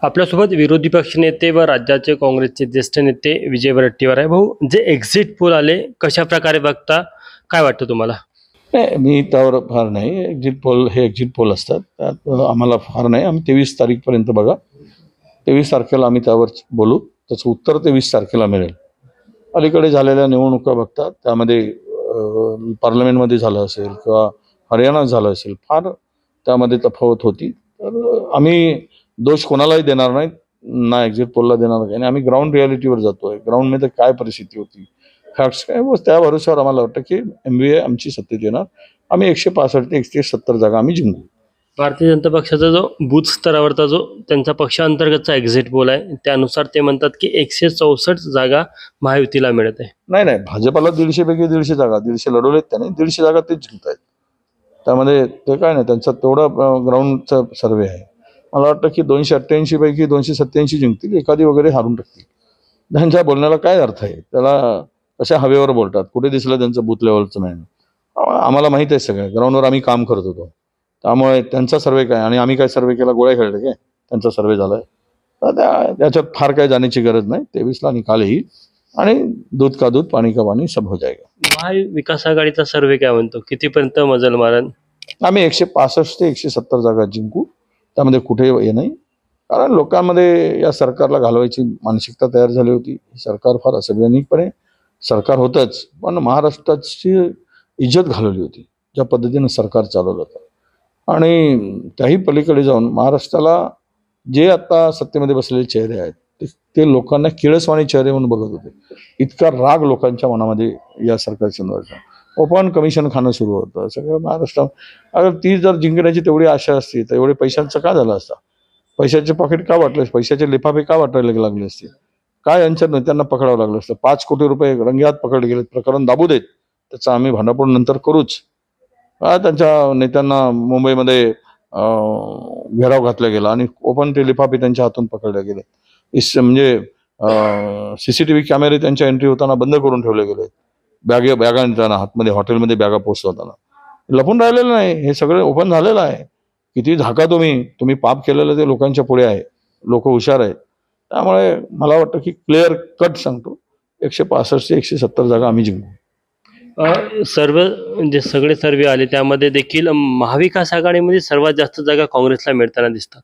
आपल्यासोबत विरोधी पक्षनेते व राज्याचे काँग्रेसचे ज्येष्ठ नेते विजय वडेट्टीवार आहे. भाऊ, जे एक्झिट पोल आले कशा प्रकारे बघता, काय वाटतं तुम्हाला? नाही, मी त्यावर फार नाही. एक्झिट पोल असतात, त्यात आम्हाला फार नाही. आम्ही 23 तारीखपर्यंत बघा, 23 तारखेला आम्ही त्यावर बोलू. त्याचं उत्तर 23 तारखेला मिळेल. अलीकडे झालेल्या निवडणुका बघतात, त्यामध्ये पार्लमेंटमध्ये झालं असेल किंवा हरियाणात झालं असेल, फार त्यामध्ये तफावत होती. तर आम्ही दोष कोणालाही देणार नाही, ना एक्झिट पोलला देणार नाही. आणि आम्ही ग्राउंड रियालिटीवर जातोय. ग्राउंडमध्ये काय परिस्थिती होती, फॅक्ट्स काय, बस त्या भरोश्यावर आम्हाला वाटतं की MVA आमची सत्तेत येणार. आम्ही 165 ते 170 जागा आम्ही जिंकू. भारतीय जनता पक्षाचा जो बूथ स्तरावरचा जो त्यांचा पक्षांतर्गतचा एक्झिट पोल आहे, त्यानुसार ते म्हणतात की 164 जागा महायुतीला मिळत आहे. नाही, भाजपाला 150 पैकी 150 जागा, 150 लढवलेत त्याने, 150 जागा तेच जिंकतायत. त्यामध्ये ते काय नाही, त्यांचा तेवढा ग्राउंडचा सर्वे आहे. मला वाटतं की 288 पैकी 287 जिंकतील, एखादी वगैरे हारून टाकतील. त्यांच्या बोलण्याला काय अर्थ आहे? त्याला कशा हवेवर बोलतात, कुठे दिसलं त्यांचं बूथ लेवलचं नाही. आम्हाला माहीत आहे सगळं, ग्राउंडवर आम्ही काम करत होतो. त्यामुळे त्यांचा सर्वे काय आणि आम्ही काय सर्वे केला, गोळ्या खेळले काय, त्यांचा सर्वे झालाय. तर त्याच्यात फार काय जाण्याची गरज नाही. 23ला निकाल येईल आणि दूध का दूध पाणी का पाणी सब हो जाएगा. महाविकास आघाडीचा सर्वे काय म्हणतो, कितीपर्यंत मजल मारण? आम्ही 165 ते 170 जागा जिंकू, त्यामध्ये कुठे हे नाही. कारण लोकांमध्ये या सरकारला घालवायची मानसिकता तयार झाली होती. सरकार फार असंवैधानिकपणे सरकार होतंच, पण महाराष्ट्राची इज्जत घालवली होती ज्या पद्धतीनं सरकार चालवलं होतं. आणि त्याही पलीकडे जाऊन महाराष्ट्राला जे आता सत्तेमध्ये बसलेले चेहरे आहेत ते लोकांना किळसवाणी चेहरे म्हणून बघत होते. इतका राग लोकांच्या मनामध्ये या सरकारच्या नव्हता. ओपन कमिशन खाणं सुरू होतं सगळं महाराष्ट्रात. अगर ती जर जिंकण्याची तेवढी आशा असती तर एवढे पैशांचं का झालं असतं? पैशाचे पॉकेट का वाटले, पैशाचे लिफाफे का वाटायला लागले असते? काय यांच्या नेत्यांना पकडावं लागलं असतं? 5 कोटी रुपये रंगेहात पकडले गेले. प्रकरण दाबू देत, त्याचं आम्ही भांडाफोड नंतर करूच. त्यांच्या नेत्यांना मुंबईमध्ये घेराव घातला गेला आणि ओपन ते लिफाफे त्यांच्या हातून पकडले गेले. म्हणजे CCTV कॅमेरे त्यांच्या एंट्री होताना बंद करून ठेवले गेले. बॅगा नेताना हातमध्ये, हॉटेलमध्ये बॅगा पोचवताना लपून राहिलेलं नाही, हे सगळं ओपन झालेलं आहे. किती झाका तुम्ही पाप केलेलं ते लोकांच्या पुढे आहे. लोक हुशार आहेत. त्यामुळे मला वाटतं की क्लिअर कट सांगतो, 165 ते 170 जागा आम्ही जिंकू. सर्व जे सगळे सर्वे आले त्यामध्ये देखील महाविकास आघाडीमध्ये सर्वात जास्त जागा काँग्रेसला मिळताना दिसतात.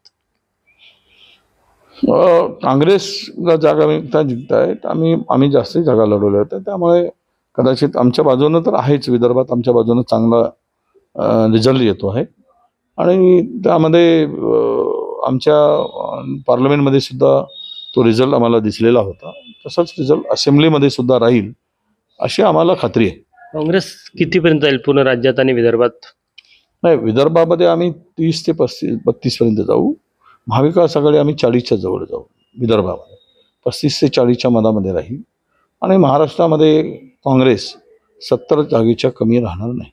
काँग्रेसला जागा जिंकतायत. आम्ही जास्त जागा लढवल्या होत्या. त्यामुळे कदाचित आमच्या बाजूनं तर आहेच, विदर्भात आमच्या बाजूनं चांगला रिझल्ट येतो आहे. आणि त्यामध्ये आमच्या पार्लमेंटमध्ये सुद्धा तो रिझल्ट आम्हाला दिसलेला होता. तसाच रिझल्ट असेंब्लीमध्ये सुद्धा राहील अशी आम्हाला खात्री आहे. काँग्रेस कितीपर्यंत जाईल पूर्ण राज्यात आणि विदर्भात? नाही, विदर्भामध्ये आम्ही 30 ते 32 पर्यंत जाऊ. महाविकास आघाडी आम्ही 40च्या जवळ जाऊ. विदर्भामध्ये 35 ते 40च्या मधामध्ये राहील. आणि महाराष्ट्रामध्ये काँग्रेस 70 जागेच्या कमी राहणार नाही.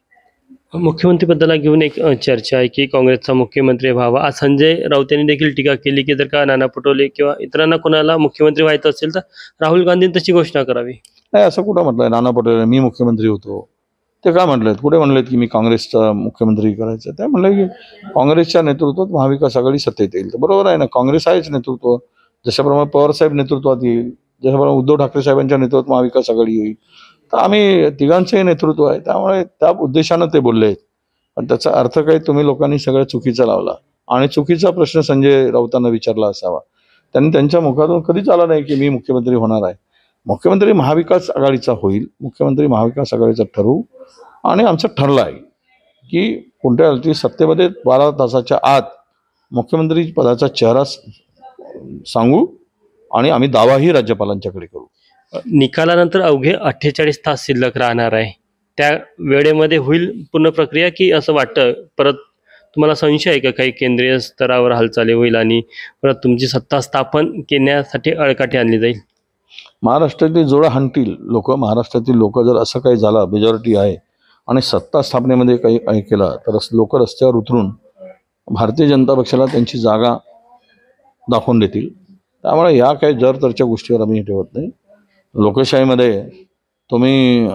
मुख्यमंत्रीपदाला घेऊन एक चर्चा आहे की काँग्रेसचा मुख्यमंत्री व्हावा. आज संजय राऊत यांनी देखील टीका केली की जर का नाना पटोले किंवा इतरांना कोणाला मुख्यमंत्री व्हायचं असेल तर राहुल गांधींनी तशी घोषणा करावी. नाही, असं कुठं म्हटलंय नाना पटोले मी मुख्यमंत्री होतो? ते काय म्हटलेत? कुठे म्हणलेत की मी काँग्रेसचा मुख्यमंत्री करायचं? ते म्हणलं की काँग्रेसच्या नेतृत्वात महाविकास आघाडी सत्तेत येईल. तर बरोबर आहे ना, काँग्रेस आहेच नेतृत्व. जशाप्रमाणे पवारसाहेब नेतृत्वात येईल, जशाप्रमाणे उद्धव ठाकरे साहेबांच्या नेतृत्वात महाविकास आघाडी येईल, तर आम्ही तिघांचंही नेतृत्व आहे. त्यामुळे त्या उद्देशानं ते बोलले आहेत. पण त्याचा अर्थ काही तुम्ही लोकांनी सगळं चुकीचा लावला आणि चुकीचा प्रश्न संजय राऊतांना विचारला असावा. त्यांनी त्यांच्या मुखातून कधीच आला नाही की मी मुख्यमंत्री होणार आहे. मुख्यमंत्री महाविकास आघाडीचा होईल. मुख्यमंत्री महाविकास आघाडीचा ठरवू. आणि आमचं ठरलं आहे की कोणत्या अर्थी सत्तेमध्ये 12 तासाच्या आत मुख्यमंत्री पदाचा चेहरा सांगू आणि आम्ही दावाही राज्यपालांच्याकडे करू. निकालानंतर अवघे 48 तास शिल्लक राहणार आहे. त्या वेळेमध्ये होईल पूर्ण प्रक्रिया की असं वाटतं परत तुम्हाला संशय आहे का काही केंद्रीय स्तरावर हालचाली होईल आणि परत तुमची सत्ता स्थापन करण्यासाठी अडकाठी आणली जाईल? महाराष्ट्रातील जोडा हाणतील लोक. महाराष्ट्रातील लोक जर असं काही झालं, मेजॉरिटी आहे आणि सत्ता स्थापनेमध्ये काही केला तर लोक रस्त्यावर उतरून भारतीय जनता पक्षाला त्यांची जागा दाखवून देतील. त्यामुळे या काही जर तरच्या गोष्टीवर आम्ही ठेवत नाही. लोकशाहीमध्ये तुम्ही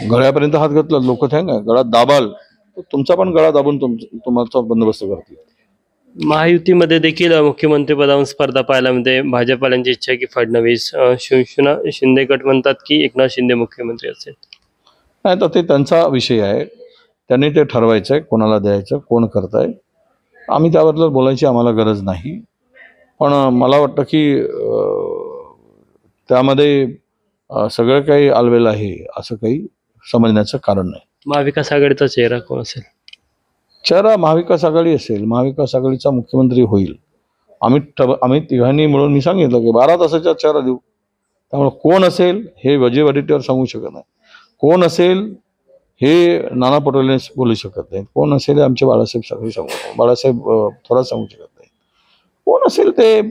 गळ्यापर्यंत हात घातला, लोक गळा दाबाल तर तुमचा पण गळा दाबून तुमचा बंदोबस्त करतील. महायुतीमध्ये देखील मुख्यमंत्री पदावर स्पर्धा पाहायला मिळते. भाजपवाल्यांची इच्छा आहे की फडणवीस, शिवसेना शिंदे गट म्हणतात की एकनाथ शिंदे मुख्यमंत्री असेल. नाही तर ते त्यांचा विषय आहे, त्यांनी ते ठरवायचं आहे कोणाला द्यायचं, कोण करताय. आम्ही त्याबद्दल बोलायची आम्हाला गरज नाही. पण मला वाटतं की त्यामध्ये सगळं काही आलबेल आहे असं काही समजण्याचं कारण नाही. महाविकास आघाडीचा चेहरा कोण असेल? चेहरा महाविकास आघाडी असेल, महाविकास आघाडीचा मुख्यमंत्री होईल. आम्ही तिघांनी मिळून मी सांगितलं की 12 तासाचा चेहरा देऊ. त्यामुळे कोण असेल हे वजीवरीटीवर सांगू शकत नाही. कोण असेल हे नाना पटोले बोलू शकत नाही. कोण असेल हे आमचे बाळासाहेब थोरात सांगू शकत नाही. कोण असेल ते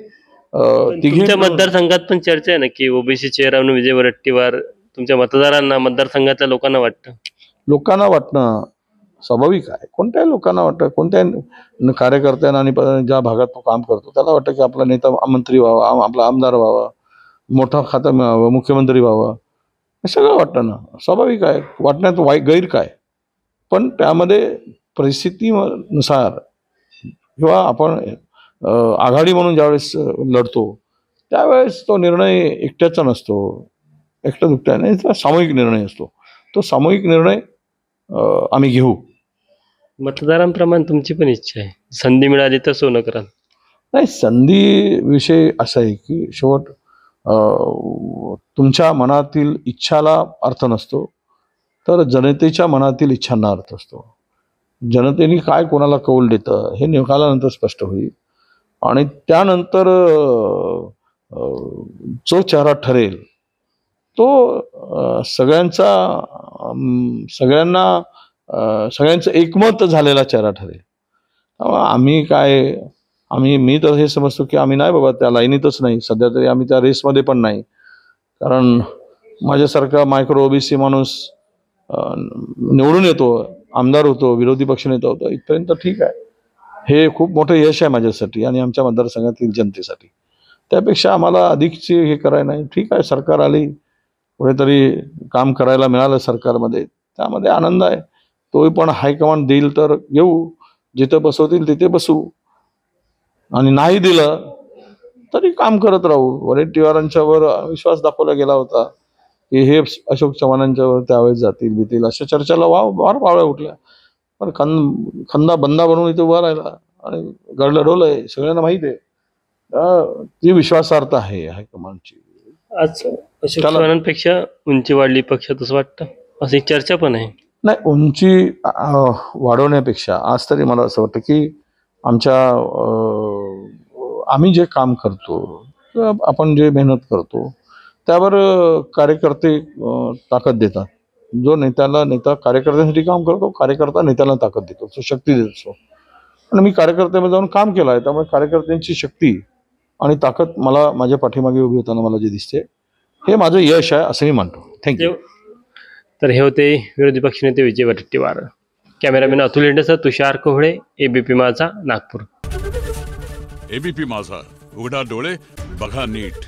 तुमच्या मतदारसंघात पण चर्चा आहे ना की ओबीसी चेहरा म्हणून विजय वडेट्टीवार तुमच्या मतदारांना, मतदारसंघातल्या लोकांना वाटतं. लोकांना वाटणं स्वाभाविक आहे. कोणत्याही लोकांना वाटतं, कोणत्याही कार्यकर्त्यांना आणि ज्या भागात तो काम करतो त्याला वाटतं की आपला नेता मंत्री व्हावा, आपला आमदार व्हावा, मोठा खाता मिळावं, मुख्यमंत्री व्हावं, हे सगळं वाटतं ना. स्वाभाविक आहे. वाटण्यात गैर काय. पण त्यामध्ये परिस्थितीनुसार किंवा आपण आघाडी म्हणून ज्यावेळेस लढतो त्यावेळेस तो निर्णय एकट्याचा नसतो, एकट्या दुकट्याने सामूहिक निर्णय असतो. तो सामूहिक निर्णय आम्ही घेऊ. मतदारांप्रमाणे तुमची पण इच्छा आहे, संधी मिळाली तर सोनं कराल? नाही, संधी विषय असा आहे की शेवट तुमच्या मनातील इच्छाला अर्थ नसतो, तर जनतेच्या मनातील इच्छांना अर्थ असतो. जनतेने काय कोणाला कौल देतं हे निकालानंतर स्पष्ट होईल. आणि त्यानंतर जो चेहरा ठरेल तो सगळ्यांचं एकमत झालेला चेहरा ठरेल. मी तर हे समजतो की आम्ही नाही बाबा त्या लाईनीतच नाही, सध्या तरी आम्ही त्या रेसमध्ये पण नाही. कारण माझ्यासारखा मायक्रो ओबीसी माणूस निवडून येतो, आमदार होतो, विरोधी पक्षनेता होतो, इथपर्यंत ठीक आहे. हे खूप मोठं यश आहे माझ्यासाठी आणि आमच्या मतदारसंघातील जनतेसाठी. त्यापेक्षा आम्हाला अधिकची हे करायला नाही. ठीक आहे, सरकार आली, कुठेतरी काम करायला मिळालं सरकारमध्ये, त्यामध्ये आनंद आहे. तोही पण हायकमांड देईल तर येऊ, जिथं बसवतील तिथे बसू, आणि नाही दिलं तरी काम करत राहू. वडेट्टीवारांच्यावर विश्वास दाखवला गेला होता की हे अशोक चव्हाणांच्यावर त्यावेळेस जातील भीतील, अशा चर्चेला वार पावळ्या उठल्या. पण खंदा बंदा बनवून इथे उभा राहिला आणि गडलं डोलंय, सगळ्यांना माहिती आहे. ती विश्वासार्हता आहे हायकमांडची. आज अशोक चव्हाणांपेक्षा उंची वाढली पक्षात असं वाटतं, अशी चर्चा पण आहे. नाही, उंची वाढवण्यापेक्षा आज तरी मला असं वाटतं की आम्ही जे काम करतो, आपण जे मेहनत करतो त्यावर कार्यकर्ते ताकद देतात. जो नेता कार्यकर्त्यांसाठी काम करतो, कार्यकर्ता नेत्याला ताकद देतो, तो शक्ती देत असतो. आणि मी कार्यकर्त्यामध्ये जाऊन काम केलं आहे, त्यामुळे कार्यकर्त्यांची शक्ती आणि ताकद मला माझ्या पाठीमागे उभी होताना मला जे दिसते हे माझं यश आहे असं मी मानतो. थँक्यू. तर हे होते विरोधी पक्षनेते विजय वडेट्टीवार. कॅमेरामॅन अतुल इंडेसह तुषार कोहळे, एबीपी माझा, नागपूर. एबीपी माझा, उघडा डोळे बघा नीट.